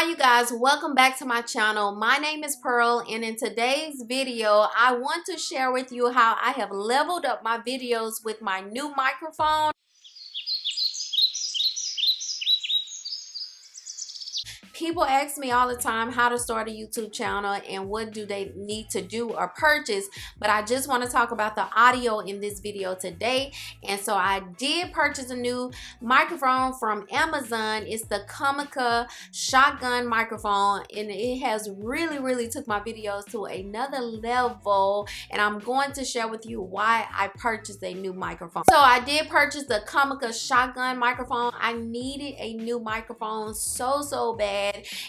Hi you guys, welcome back to my channel. My name is Pearl, and in today's video I want to share with you how I have leveled up my videos with my new microphone. People ask me all the time how to start a YouTube channel and what do they need to do or purchase, but I just want to talk about the audio in this video today. And so I did purchase a new microphone from Amazon. It's the Comica shotgun microphone, and it has really took my videos to another level, and I'm going to share with you why I purchased a new microphone. So I did purchase the Comica shotgun microphone. I needed a new microphone so bad.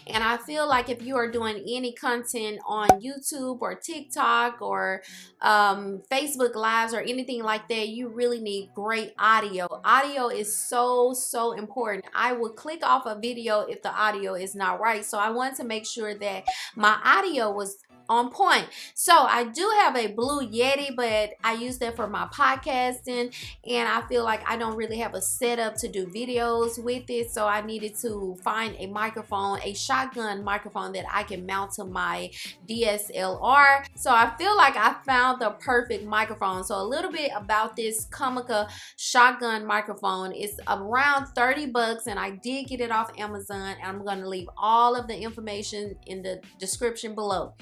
And I feel like if you are doing any content on YouTube or TikTok or Facebook Lives or anything like that, you really need great audio. Audio is so important. I would click off a video if the audio is not right. So I wanted to make sure that my audio was on point. So I do have a Blue Yeti, but I use that for my podcasting, and I feel like I don't really have a setup to do videos with it, so I needed to find a microphone, a shotgun microphone that I can mount to my DSLR. So I feel like I found the perfect microphone. So a little bit about this Comica shotgun microphone. It's around 30 bucks, and I did get it off Amazon, and I'm going to leave all of the information in the description below.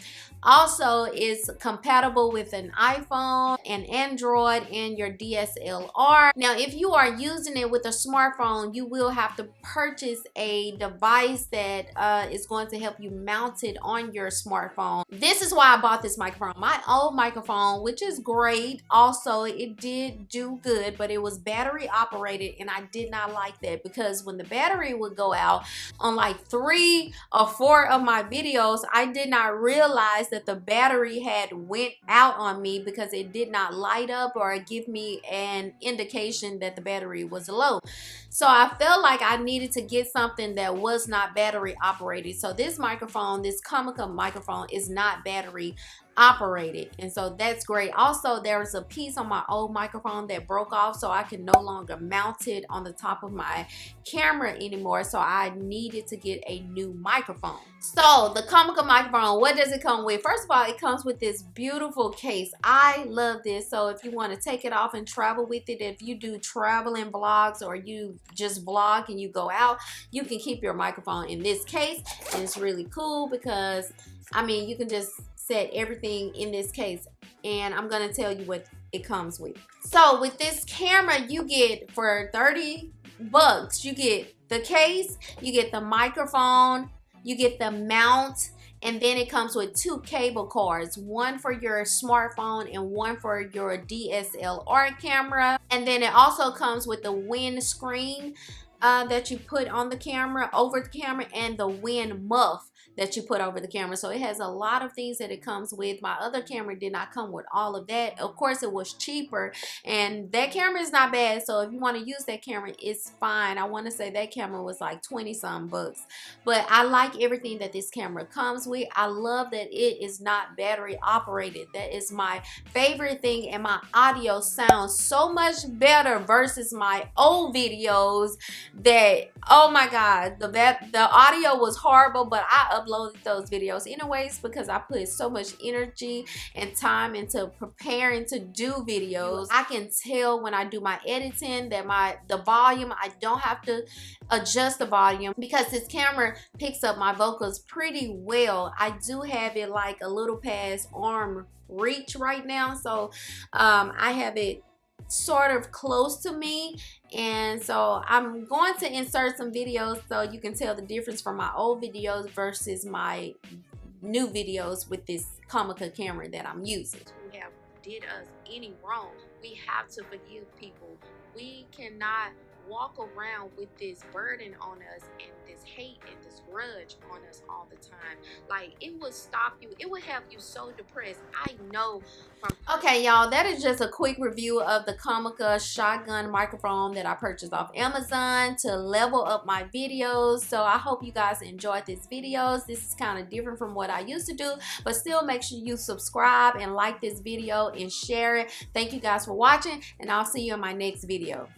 Also, it's compatible with an iPhone, an Android, and your DSLR. Now, if you are using it with a smartphone, you will have to purchase a device that is going to help you mount it on your smartphone. This is why I bought this microphone. My old microphone, which is great, also it did do good, but it was battery operated, and I did not like that, because when the battery would go out on like 3 or 4 of my videos, I did not realize that the battery had went out on me because it did not light up or give me an indication that the battery was low. So I felt like I needed to get something that was not battery operated. So this microphone, this Comica microphone, is not battery operated, and so that's great. Also, there was a piece on my old microphone that broke off, so I can no longer mount it on the top of my camera anymore, so I needed to get a new microphone. So the Comica microphone, what does it come with? First of all, it comes with this beautiful case. I love this. So if you want to take it off and travel with it, if you do traveling vlogs or you just vlog and you go out, you can keep your microphone in this case, and it's really cool because I mean, you can just set everything in this case, and I'm gonna tell you what it comes with. So with this camera, you get for 30 bucks, you get the case, you get the microphone, you get the mount, and then it comes with 2 cable cards, one for your smartphone and one for your DSLR camera. And then it also comes with the windscreen that you put on the camera, over the camera, and the wind muff that you put over the camera. So it has a lot of things that it comes with. My other camera did not come with all of that. Of course, it was cheaper, and that camera is not bad. So if you want to use that camera, it's fine. I want to say that camera was like 20-some bucks, but I like everything that this camera comes with. I love that it is not battery operated. That is my favorite thing, and my audio sounds so much better versus my old videos that, oh my god, the audio was horrible, but I uploaded those videos anyways because I put so much energy and time into preparing to do videos. I can tell when I do my editing that the volume, I don't have to adjust the volume because this camera picks up my vocals pretty well. I do have it like a little past arm reach right now, so I have it sort of close to me, and so I'm going to insert some videos so you can tell the difference from my old videos versus my new videos with this Comica camera that I'm using. Who have did us any wrong, we have to forgive people. We cannot walk around with this burden on us and this hate and this grudge on us all the time. Like, it would stop you, it would have you so depressed. I know from okay, y'all, that is just a quick review of the Comica shotgun microphone that I purchased off Amazon to level up my videos. So I hope you guys enjoyed this videos. This is kind of different from what I used to do, but still make sure you subscribe and like this video and share it. Thank you guys for watching, and I'll see you in my next video.